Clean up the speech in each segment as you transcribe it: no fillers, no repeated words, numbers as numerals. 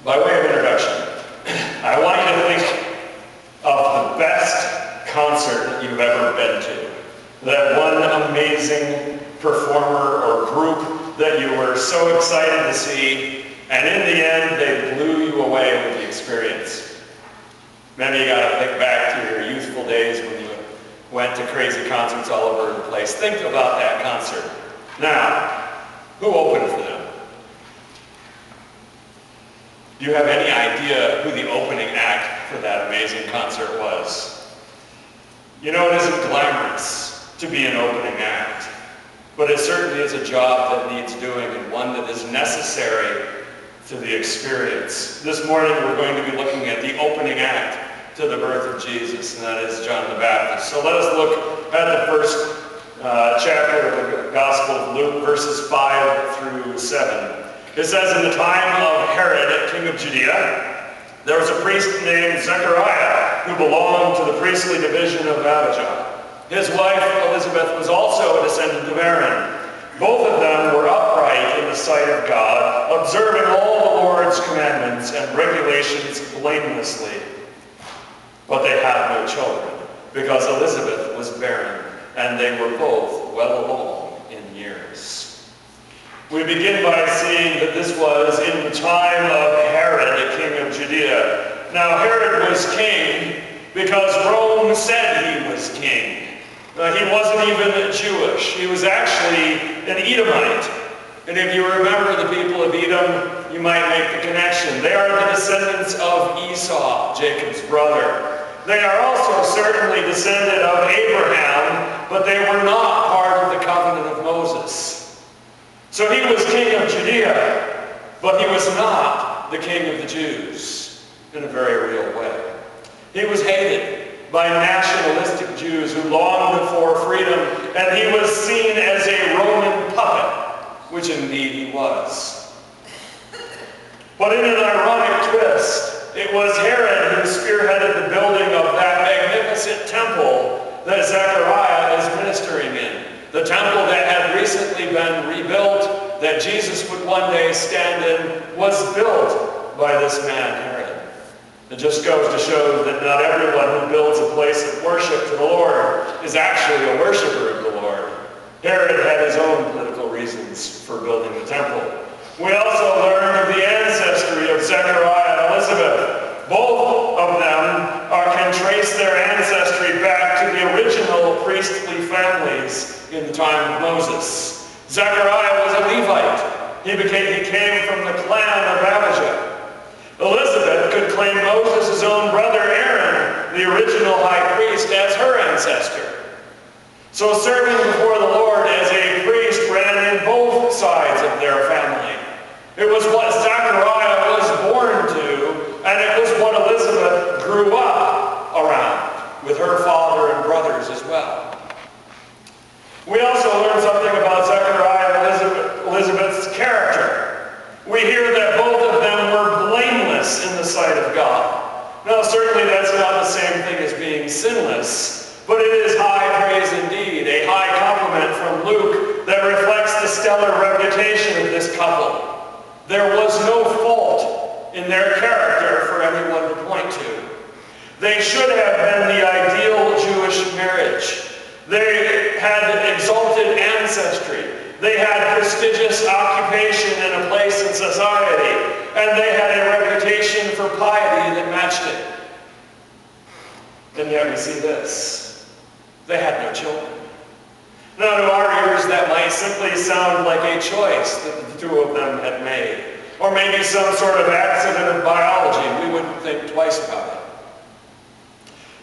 By way of introduction, I want you to think of the best concert that you've ever been to. That one amazing performer or group that you were so excited to see, and in the end, they blew you away with the experience. Maybe you got to think back to your youthful days when you went to crazy concerts all over the place. Think about that concert. Now, who opened for them? Do you have any idea who the opening act for that amazing concert was? You know, it isn't glamorous to be an opening act, but it certainly is a job that needs doing and one that is necessary to the experience. This morning we're going to be looking at the opening act to the birth of Jesus, and that is John the Baptist. So let us look at the first chapter of the Gospel of Luke, verses 5 through 7. It says, in the time of Herod, king of Judea, there was a priest named Zechariah who belonged to the priestly division of Abijah. His wife Elizabeth was also a descendant of Aaron. Both of them were upright in the sight of God, observing all the Lord's commandments and regulations blamelessly. But they had no children, because Elizabeth was barren, and they were both well along in years. We begin by seeing that this was in the time of Herod, king of Judea. Now Herod was king because Rome said he was king. He wasn't even Jewish. He was actually an Edomite. And if you remember the people of Edom, you might make the connection. They are the descendants of Esau, Jacob's brother. They are also certainly descended of Abraham, but they were not part of the covenant of Moses. So he was king of Judea, but he was not the king of the Jews in a very real way. He was hated by nationalistic Jews who longed for freedom, and he was seen as a Roman puppet, which indeed he was. But in an ironic twist, it was Herod who spearheaded the building of that magnificent temple that Zechariah is ministering in. The temple that had recently been rebuilt, that Jesus would one day stand in, was built by this man, Herod. It just goes to show that not everyone who builds a place of worship to the Lord is actually a worshiper of the Lord. Herod had his own political reasons for building the temple. We also learn of the ancestry of Zechariah and Elizabeth. Both of them can trace their ancestry back to the original priestly families in the time of Moses. Zechariah was a Levite. He came from the clan of Abijah. Elizabeth could claim Moses' own brother Aaron, the original high priest, as her ancestor. So serving before the Lord as a priest ran in both sides of their family. It was what Zechariah was born to, and it was what Elizabeth grew up around, with her father and brothers as well. We also learn something about Zechariah and Elizabeth's character. We hear that both of them were blameless in the sight of God. Now, certainly that's not the same thing as being sinless, but it is high praise indeed, a high compliment from Luke that reflects the stellar reputation of this couple. There was no fault in their character for anyone to point to. They should have been the ideal Jewish marriage. They had exalted ancestry. They had prestigious occupation and a place in society. And they had a reputation for piety that matched it. And yet we see this. They had no children. Now to our ears that might simply sound like a choice that the two of them had made. Or maybe some sort of accident of biology. We wouldn't think twice about it.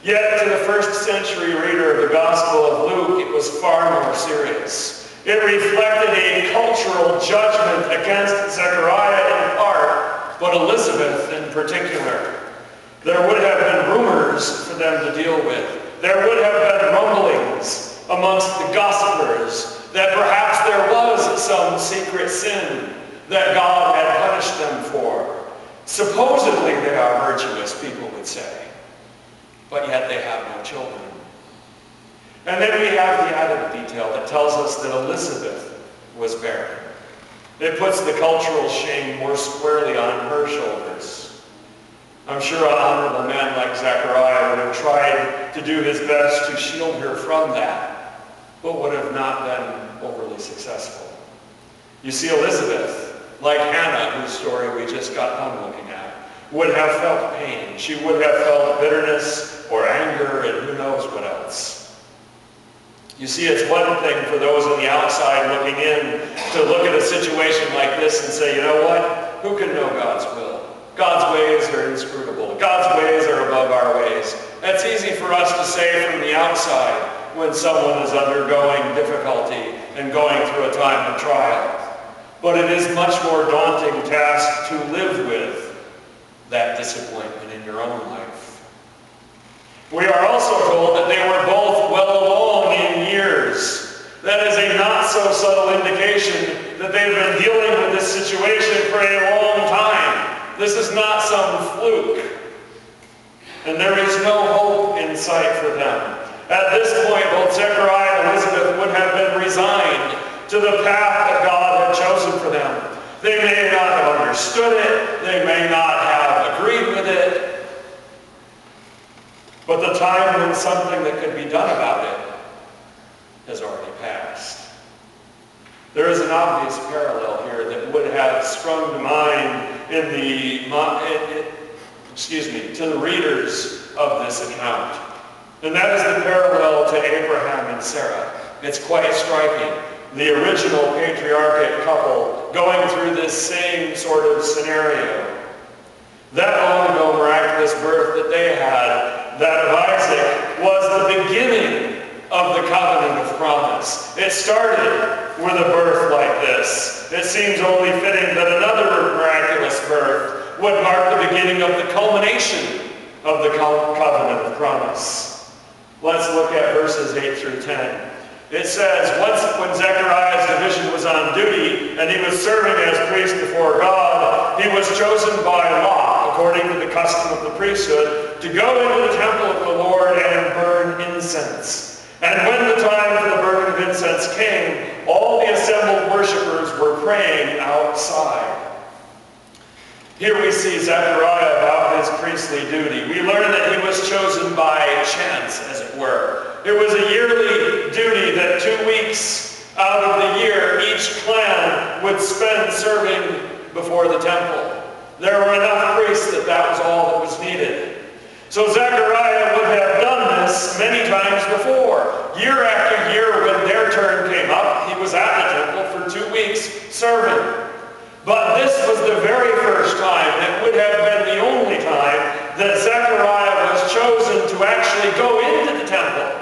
Yet to the first century reader of the Gospel of Luke, it was far more serious. It reflected a cultural judgment against Zechariah in part, but Elizabeth in particular. There would have been rumors for them to deal with. There would have been rumblings amongst the gossipers that perhaps there was some secret sin that God had punished them for. Supposedly they are virtuous, people would say. But yet they have no children. And then we have the added detail that tells us that Elizabeth was barren. It puts the cultural shame more squarely on her shoulders. I'm sure an honorable man like Zechariah would have tried to do his best to shield her from that, but would have not been overly successful. You see, Elizabeth, like Hannah, whose story we just got done looking at, would have felt pain. She would have felt bitterness or anger and who knows what else. You see, it's one thing for those on the outside looking in to look at a situation like this and say, you know what? Who can know God's will? God's ways are inscrutable. God's ways are above our ways. That's easy for us to say from the outside when someone is undergoing difficulty and going through a time of trial. But it is much more daunting task to live with that disappointment in your own life. We are also told that they were both well along in years. That is a not so subtle indication that they've been dealing with this situation for a long time. This is not some fluke. And there is no hope in sight for them. At this point, both Zechariah and Elizabeth would have been resigned to the path that God had chosen for them. They may not have understood it. They may not have agreed with it. But the time when something that could be done about it has already passed. There is an obvious parallel here that would have sprung to mind to the readers of this account. And that is the parallel to Abraham and Sarah. It's quite striking. The original patriarchate couple going through this same sort of scenario. That long ago miraculous birth that they had, that of Isaac, was the beginning of the covenant of promise. It started with a birth like this. It seems only fitting that another miraculous birth would mark the beginning of the culmination of the covenant of promise. Let's look at verses 8 through 10. It says, once when Zechariah's division was on duty and he was serving as priest before God, he was chosen by lot, according to the custom of the priesthood, to go into the temple of the Lord and burn incense. And when the time for the burning of incense came, all the assembled worshipers were praying outside. Here we see Zechariah about his priestly duty. We learn that he was chosen by chance, as it were. It was a yearly duty that 2 weeks out of the year each clan would spend serving before the temple. There were enough priests that that was all that was needed. So Zechariah would have done this many times before. Year after year, when their turn came up, he was at the temple for 2 weeks serving. But this was the very first time, it would have been the only time, that Zechariah was chosen to actually go into the temple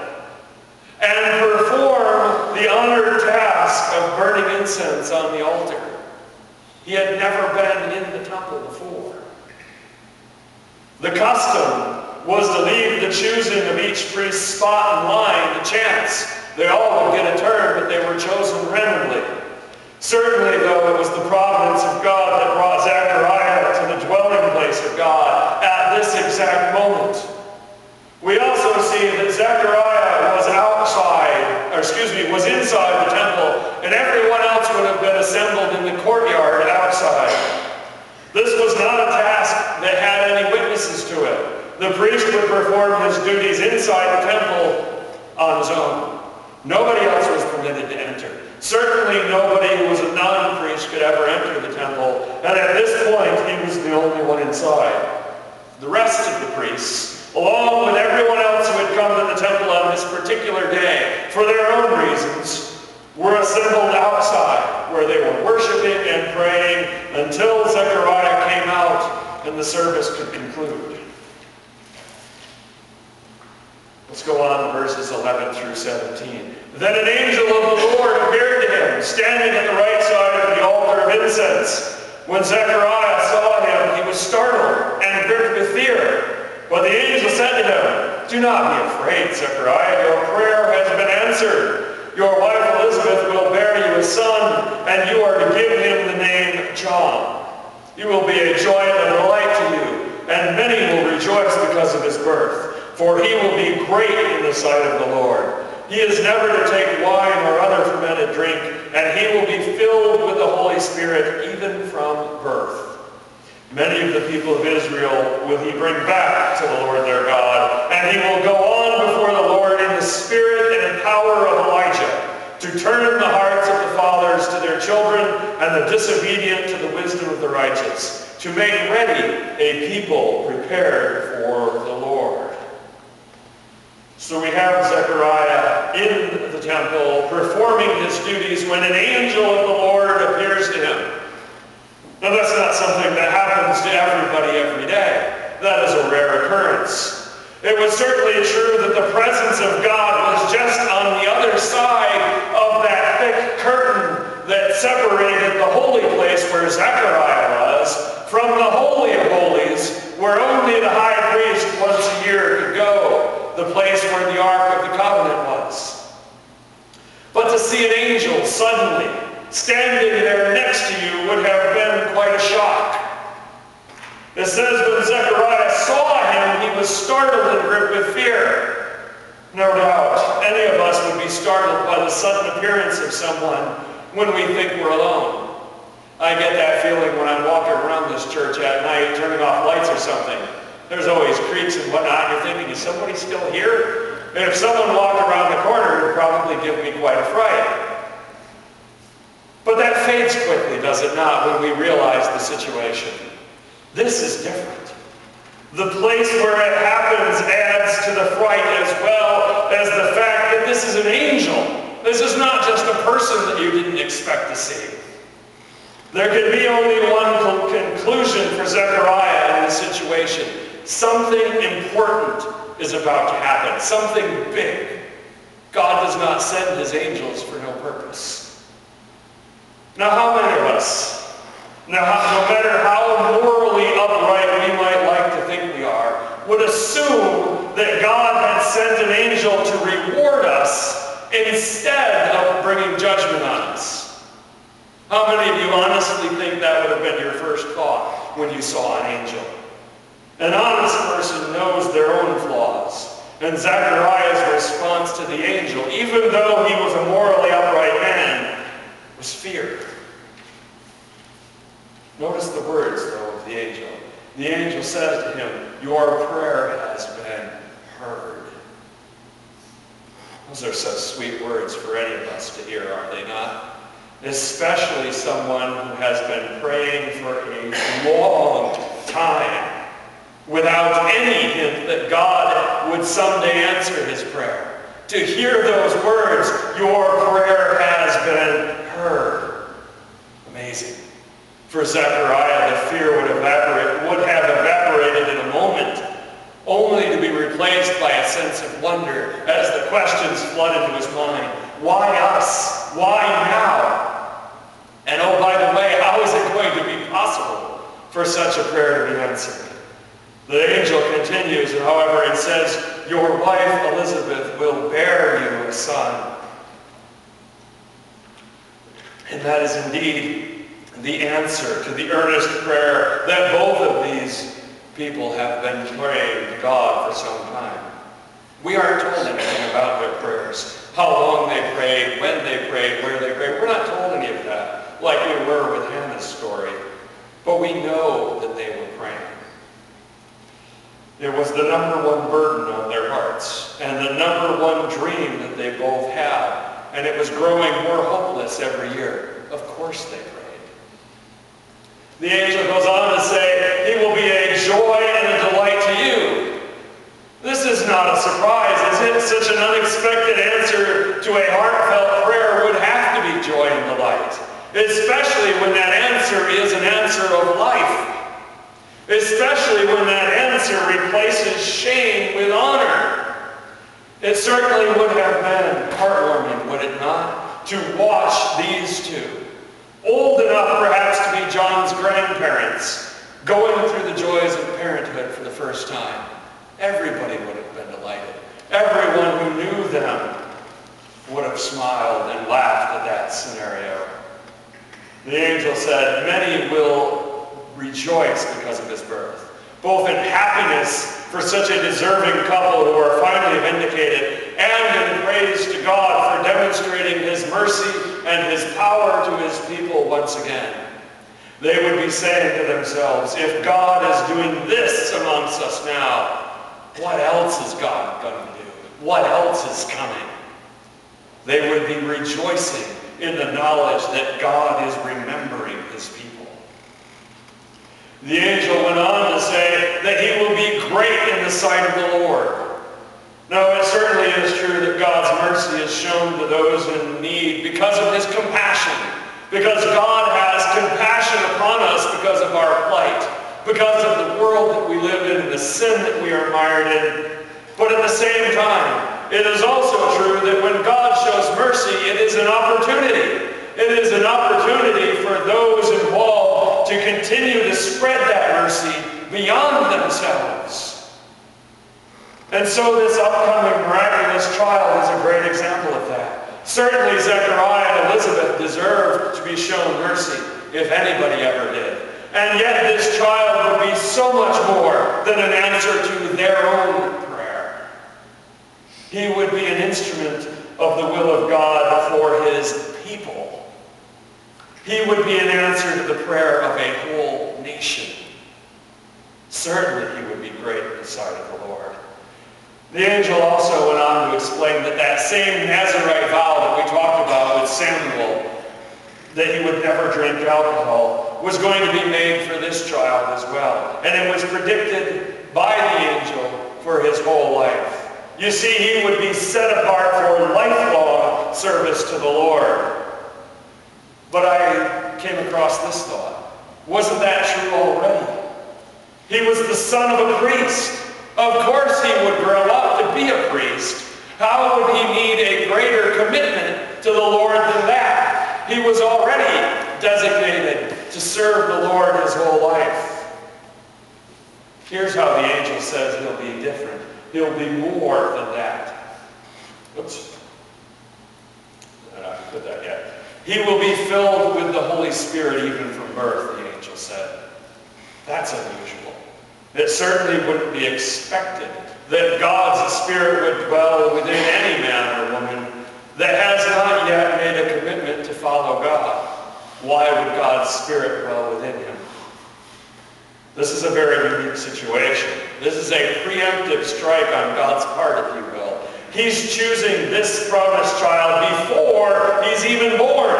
and perform the honored task of burning incense on the altar. He had never been in the temple before. The custom was to leave the choosing of each priest's spot in line to chance. They all would get a turn, but they were chosen randomly. Certainly, though, it was the providence of God that brought Zechariah to the dwelling place of God at this exact moment. We also see that Zechariah was inside the temple, and everyone else would have been assembled in the courtyard outside. This was not a task that had any witnesses to it. The priest would perform his duties inside the temple on his own. Nobody else was permitted to enter. Certainly nobody who was a non-priest could ever enter the temple, and at this point he was the only one inside. The rest of the priests, along with everyone else who had come to the temple on this particular day, for their own reasons, were assembled outside, where they were worshiping and praying until Zechariah came out and the service could conclude. Let's go on to verses 11 through 17. Then an angel of the Lord appeared to him, standing at the right side of the altar of incense. When Zechariah saw him, he was startled and gripped with fear. But the angel said to him, "Do not be afraid, Zechariah. Your prayer has been answered. Your wife Elizabeth will bear you a son, and you are to give him the name John. He will be a joy and a delight to you, and many will rejoice because of his birth. For he will be great in the sight of the Lord. He is never to take wine or other fermented drink, and he will be filled with the Holy Spirit even from birth. Many of the people of Israel will he bring back to the Lord their God, and he will go on before the Lord in the spirit and power of Elijah, to turn the hearts of the fathers to their children, and the disobedient to the wisdom of the righteous, to make ready a people prepared for the Lord. So we have Zechariah in the temple performing his duties when an angel of the Lord appears to him. Now that's not something that happens to everybody every day. That is a rare occurrence. It was certainly true that the presence of God was just on the other side of that thick curtain that separated the holy place where Zechariah was from the Holy of Holies, where only the high priest once a year could go, the place where the Ark of the Covenant was. But to see an angel suddenly standing there next to you would have been quite a shock. It says when Zechariah saw him, he was startled and gripped with fear. No doubt, any of us would be startled by the sudden appearance of someone when we think we're alone. I get that feeling when I'm walking around this church at night, turning off lights or something. There's always creaks and whatnot, and you're thinking, is somebody still here? And if someone walked around the corner, it would probably give me quite a fright. But that fades quickly, does it not, when we realize the situation? This is different. The place where it happens adds to the fright as well as the fact that this is an angel. This is not just a person that you didn't expect to see. There can be only one conclusion for Zechariah in this situation. Something important is about to happen. Something big. God does not send his angels for no purpose. Now, how many of us, no matter how morally upright we might like to think we are, would assume that God had sent an angel to reward us instead of bringing judgment on us? How many of you honestly think that would have been your first thought when you saw an angel? An honest person knows their own flaws. And Zechariah's response to the angel, even though he was a morally upright man, was fear. Notice the words, though, of the angel. The angel says to him, "Your prayer has been heard." Those are such sweet words for any of us to hear, are they not? Especially someone who has been praying for a long time without any hint that God would someday answer his prayer. To hear those words, "Your prayer has been heard." Amazing. For Zechariah, the fear would have evaporated in a moment, only to be replaced by a sense of wonder as the questions flood into his mind. Why us? Why now? And oh, by the way, how is it going to be possible for such a prayer to be answered? The angel continues, however, and says, "Your wife Elizabeth will bear you a son." And that is indeed the answer to the earnest prayer that both of these people have been praying to God for some time. We aren't told anything about their prayers, how long they prayed, when they prayed, where they prayed. We're not told any of that, like we were with Hannah's story. But we know that they were praying. It was the number one burden on their hearts, and the number one dream that they both had, and it was growing more hopeless every year. Of course they prayed. The angel goes on to say, "He will be a joy and a delight to you." This is not a surprise, is it? Such an unexpected answer to a heartfelt prayer would have to be joy and delight, especially when that answer is an answer of life, especially when that answer replaces shame with honor. It certainly would have been heartwarming, would it not, to watch these two, old enough perhaps to be John's grandparents, going through the joys of parenthood for the first time. Everybody would have been delighted. Everyone who knew them would have smiled and laughed at that scenario. The angel said, "Many will rejoice because of his birth, both in happiness for such a deserving couple who are finally vindicated, and in praise to God for demonstrating his mercy and his power to his people once again." They would be saying to themselves, if God is doing this amongst us now, what else is God going to do? What else is coming? They would be rejoicing in the knowledge that God is remembering his people. The angel went on to say that he will be great in the sight of the Lord. Now, it certainly is true that God's mercy is shown to those in need because of his compassion. Because God has compassion upon us because of our plight. Because of the world that we live in and the sin that we are mired in. But at the same time, it is also true that when God shows mercy, it is an opportunity. It is an opportunity for those involved to continue to spread that mercy beyond themselves. And so this upcoming miraculous trial is a great example of that. Certainly Zechariah and Elizabeth deserved to be shown mercy, if anybody ever did. And yet this child would be so much more than an answer to their own prayer. He would be an instrument of the will of God for his people. He would be an answer to the prayer of a whole nation. Certainly he would be great in the sight of the Lord. The angel also went on to explain that that same Nazirite vow that we talked about with Samuel, that he would never drink alcohol, was going to be made for this child as well. And it was predicted by the angel for his whole life. You see, he would be set apart for lifelong service to the Lord. But I came across this thought. Wasn't that true already? He was the son of a priest. Of course he would grow up to be a priest. How would he need a greater commitment to the Lord than that? He was already designated to serve the Lord his whole life. Here's how the angel says he'll be different. He'll be more than that. Oops. I don't have to put that yet. He will be filled with the Holy Spirit even from birth, the angel said. That's unusual. It certainly wouldn't be expected that God's Spirit would dwell within any man or woman that has not yet made a commitment to follow God. Why would God's Spirit dwell within him? This is a very unique situation. This is a preemptive strike on God's part, if you will. He's choosing this promised child before he's even born.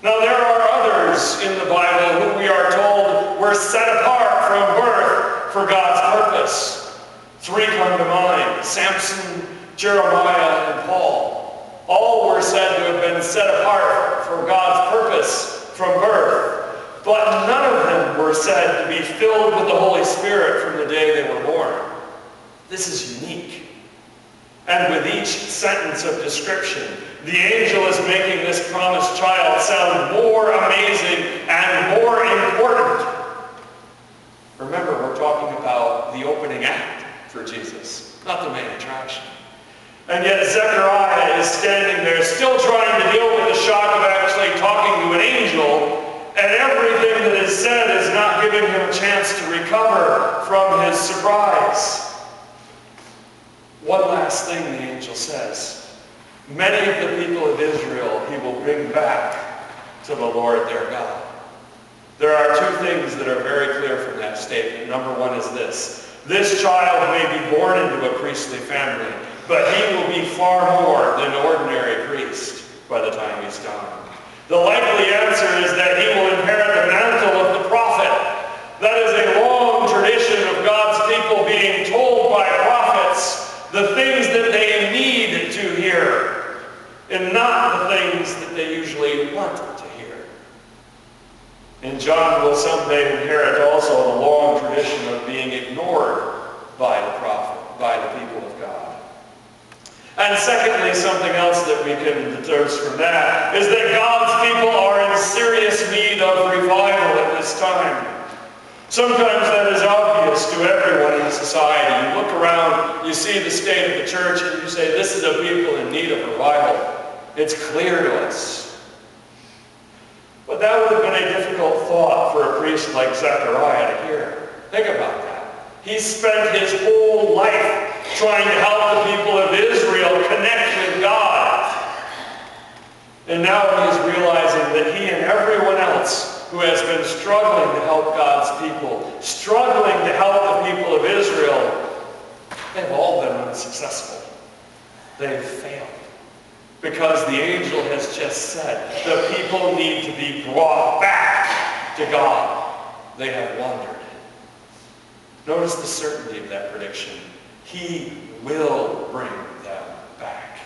Now, there are others in the Bible who we are told were set apart from birth for God's purpose. 3 come to mind: Samson, Jeremiah, and Paul. All were said to have been set apart for God's purpose from birth, but none of them were said to be filled with the Holy Spirit from the day they were born. This is unique. And with each sentence of description, the angel is making this promised child sound more amazing and more important. Remember, we're talking about the opening act for Jesus, not the main attraction. And yet Zechariah is standing there still trying to deal with the shock of actually talking to an angel, and everything that is said is not giving him a chance to recover from his surprise. One last thing the angel says. Many of the people of Israel he will bring back to the Lord their God. There are 2 things that are very clear from that statement. Number 1 is this. This child may be born into a priestly family, but he will be far more than an ordinary priest by the time he's done. The likely answer is that he will inherit the mantle of the prophet. That is a long tradition of God's people being told by prophets the things that they need to hear, and not the things that they usually want to hear. And John will someday inherit also the long tradition of being ignored by the prophet, by the people of God. And secondly, something else that we can deduce from that is that God's people are in serious need of revival at this time. Sometimes that is obvious to everyone in society. You look around, you see the state of the church, and you say, this is a people in need of revival. It's clear to us. But that would have been a difficult thought for a priest like Zechariah to hear. Think about that. He spent his whole life trying to help the people of Israel connect with God. And now he is realizing that he and everyone else who has been struggling to help God's people, struggling to help the people of Israel, they've all been unsuccessful. They've failed. Because the angel has just said the people need to be brought back to God. They have wandered. Notice the certainty of that prediction. He will bring them back.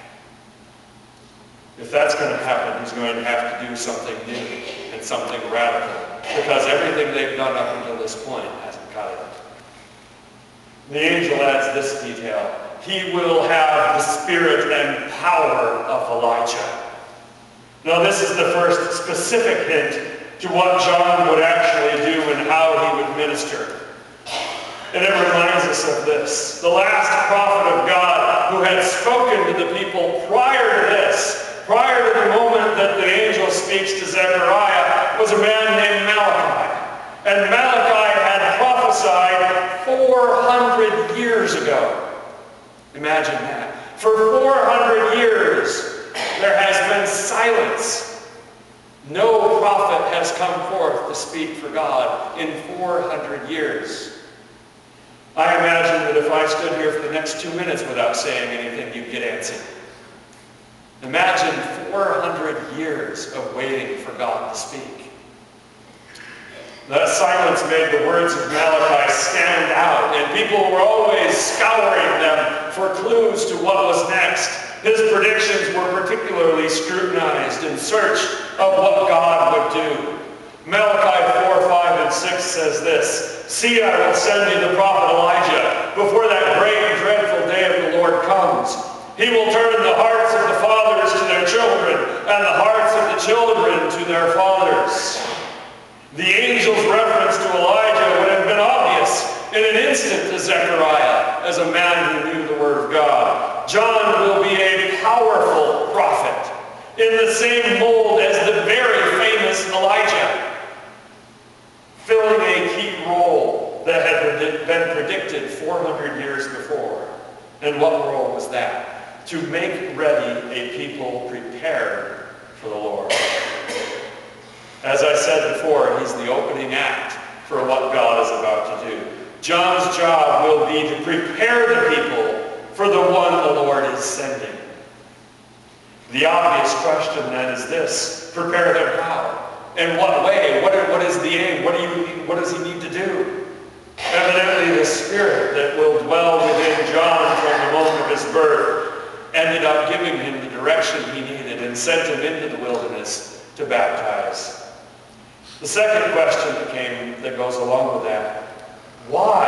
If that's going to happen, he's going to have to do something new and something radical. Because everything they've done up until this point hasn't cut it. The angel adds this detail. He will have the spirit and power of Elijah. Now this is the first specific hint to what John would actually do and how he would minister. And it reminds us of this. The last prophet of God who had spoken to the people prior to this, prior to the moment that the angel speaks to Zechariah, was a man named Malachi. And Malachi had prophesied 400 years ago. Imagine that. For 400 years, there has been silence. No prophet has come forth to speak for God in 400 years. I imagine that if I stood here for the next 2 minutes without saying anything, you'd get antsy. Imagine 400 years of waiting for God to speak. That silence made the words of Malachi stand out, and people were always scouring them for clues to what was next. His predictions were particularly scrutinized in search of what God would do. Malachi 4, 5, and 6 says this, "See, I will send you the prophet Elijah before that great and dreadful day of the Lord comes. He will turn the hearts of the fathers to their children, and the hearts of the children to their fathers." The angel's reference to Elijah would have been obvious in an instant to Zechariah as a man who knew the Word of God. John will be a powerful prophet in the same mold as the very famous Elijah, filling a key role that had been predicted 400 years before. And what role was that? To make ready a people prepared for the Lord. As I said before, he's the opening act for what God is about to do. John's job will be to prepare the people for the one the Lord is sending. The obvious question then is this: prepare them how? In what way? What is the aim? What does he need to do? Evidently, the Spirit that will dwell within John from the moment of his birth ended up giving him the direction he needed and sent him into the wilderness to baptize. The second question that goes along with that: why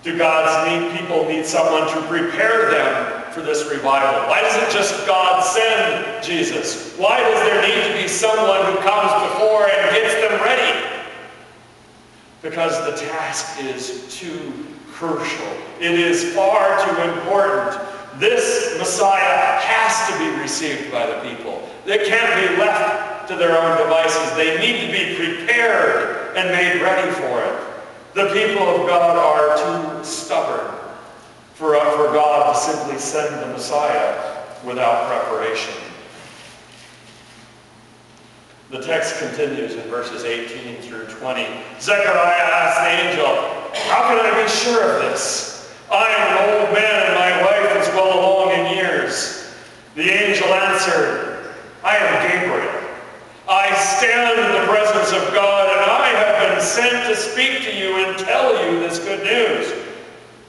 do God's people need someone to prepare them for this revival? Why doesn't just God send Jesus? Why does there need to be someone who comes before and gets them ready? Because the task is too crucial. It is far too important. This Messiah has to be received by the people. They can't be left to their own devices. They need to be prepared and made ready for it. The people of God are too stubborn for God to simply send the Messiah without preparation. The text continues in verses 18 through 20. Zechariah asked the angel, "How can I be sure of this? I am an old man and my wife is well along in years." The angel answered, "I am Gabriel. I stand in the presence of God, and I have been sent to speak to you and tell you this good news.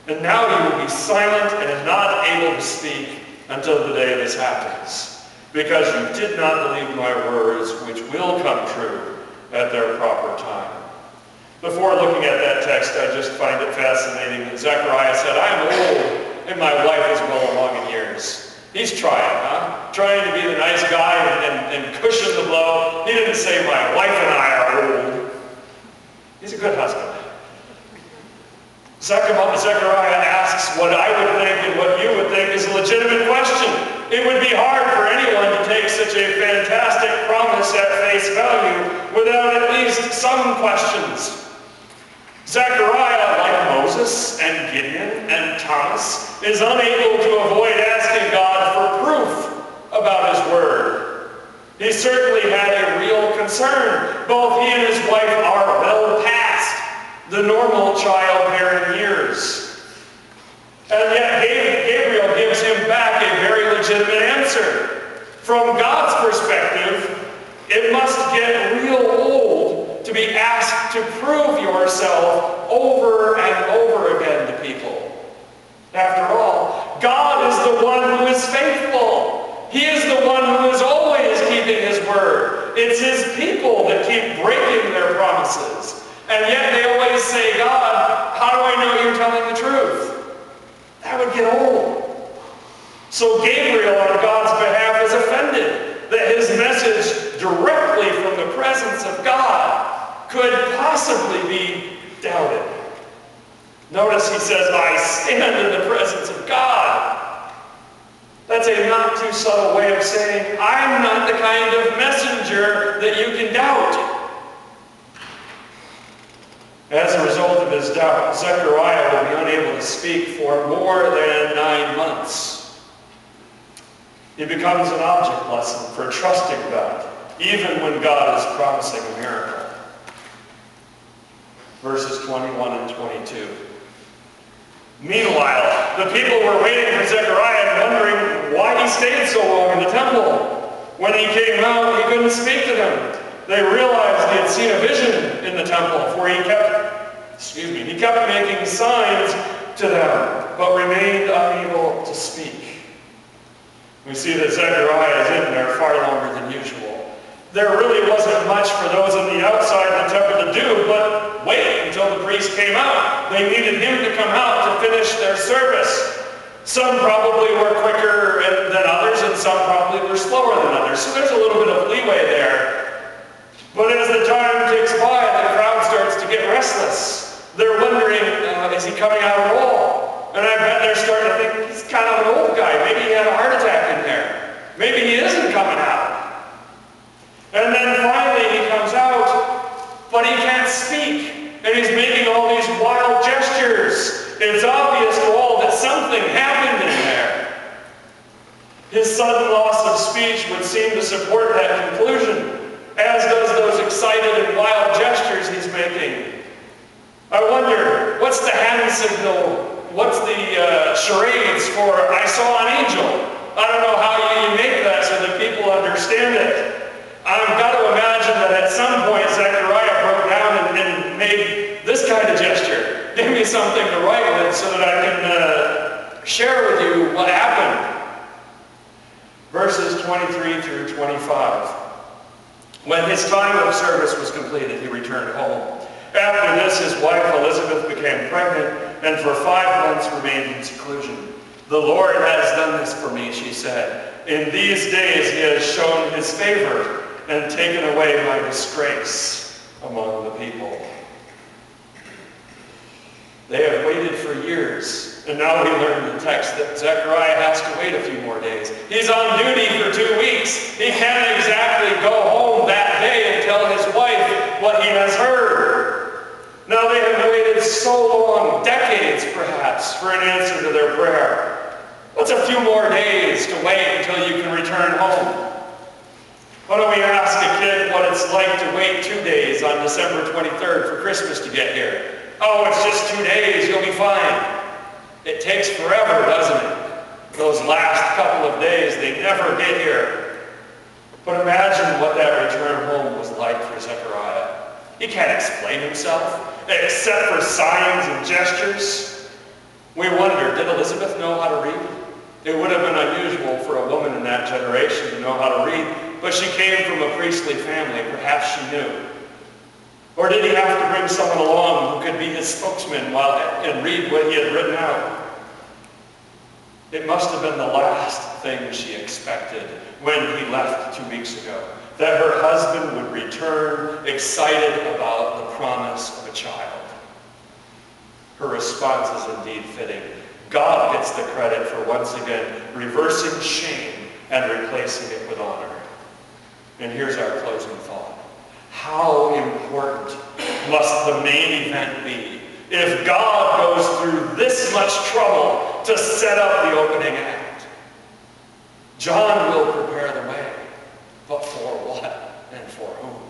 And now you will be silent and not able to speak until the day this happens, because you did not believe my words, which will come true at their proper time." Before looking at that text, I just find it fascinating that Zechariah said, "I am old and my wife is well along in years." He's trying, Trying to be the nice guy and cushion the blow. He didn't say, "My wife and I are old." He's a good husband. Zechariah asks what I would think and what you would think is a legitimate question. It would be hard for anyone to take such a fantastic promise at face value without at least some questions. Zechariah, like Moses and Gideon and Thomas, is unable to avoid asking God for proof about his word. He certainly had a real concern. Both he and his wife are well past the normal childbearing years. And yet Gabriel gives him back a very legitimate answer. From God's perspective, it must get real old to be asked to prove yourself over and over again to people. After all, God is the one who is faithful. He is the one who is always keeping his word. It's his people that keep breaking their promises. And yet they always say, God, how do I know you're telling the truth? That would get old. So Gabriel, on God's behalf, is offended that his message directly from the presence of God could possibly be doubted. Notice he says, I stand in the presence of God. That's a not too subtle way of saying, I'm not the kind of messenger that you can doubt. As a result of his doubt, Zechariah will be unable to speak for more than 9 months. He becomes an object lesson for trusting God, even when God is promising a miracle. Verses 21 and 22. Meanwhile, the people were waiting for Zechariah and wondering why he stayed so long in the temple. When he came out, he couldn't speak to them. They realized he had seen a vision in the temple, for he kept making signs to them, but remained unable to speak. We see that Zechariah is in there far longer than usual. There really wasn't much for those on the outside of the temple to do, but wait until the priest came out. They needed him to come out to finish their service. Some probably were quicker than others, and some probably were slower than others. So there's a little bit of leeway there. But as the time ticks by, the crowd starts to get restless. They're wondering, is he coming out at all? And I bet they're starting to think, he's kind of an old guy. Maybe he had a heart attack in there. Maybe he isn't coming out. And then finally he comes out, but he can't speak. And he's making all these wild gestures. It's obvious to all that something happened in there. His sudden loss of speech would seem to support that conclusion, as does those excited and wild gestures he's making. I wonder, what's the hand signal? What's the charades for I saw an angel? I don't know how you make that so that people understand it. I've got to imagine that at some point Zechariah broke down and made this kind of gesture. Give me something to write with so that I can share with you what happened. Verses 23 through 25. When his time of service was completed, he returned home. After this, his wife Elizabeth became pregnant and for 5 months remained in seclusion. The Lord has done this for me, she said. In these days he has shown his favor and taken away my disgrace among the people. They have waited for years, and now we learn in the text that Zechariah has to wait a few more days. He's on duty for 2 weeks. He can't exactly go home that day and tell his wife what he has heard. Now they have waited so long, decades perhaps, for an answer to their prayer. What's a few more days to wait until you can return home? Why don't we ask a kid what it's like to wait 2 days on December 23rd for Christmas to get here? Oh, it's just 2 days, you'll be fine. It takes forever, doesn't it? Those last couple of days, they never get here. But imagine what that return home was like for Zechariah. He can't explain himself, except for signs and gestures. We wonder, did Elizabeth know how to read? It would have been unusual for a woman in that generation to know how to read, but she came from a priestly family. Perhaps she knew. Or did he have to bring someone along who could be his spokesman and read what he had written out? It must have been the last thing she expected when he left 2 weeks ago, that her husband would return excited about the promise of a child. Her response is indeed fitting. God gets the credit for once again reversing shame and replacing it with honor. And here's our closing thought. How important must the main event be if God goes through this much trouble to set up the opening act? John will prepare the way. But for what and for whom?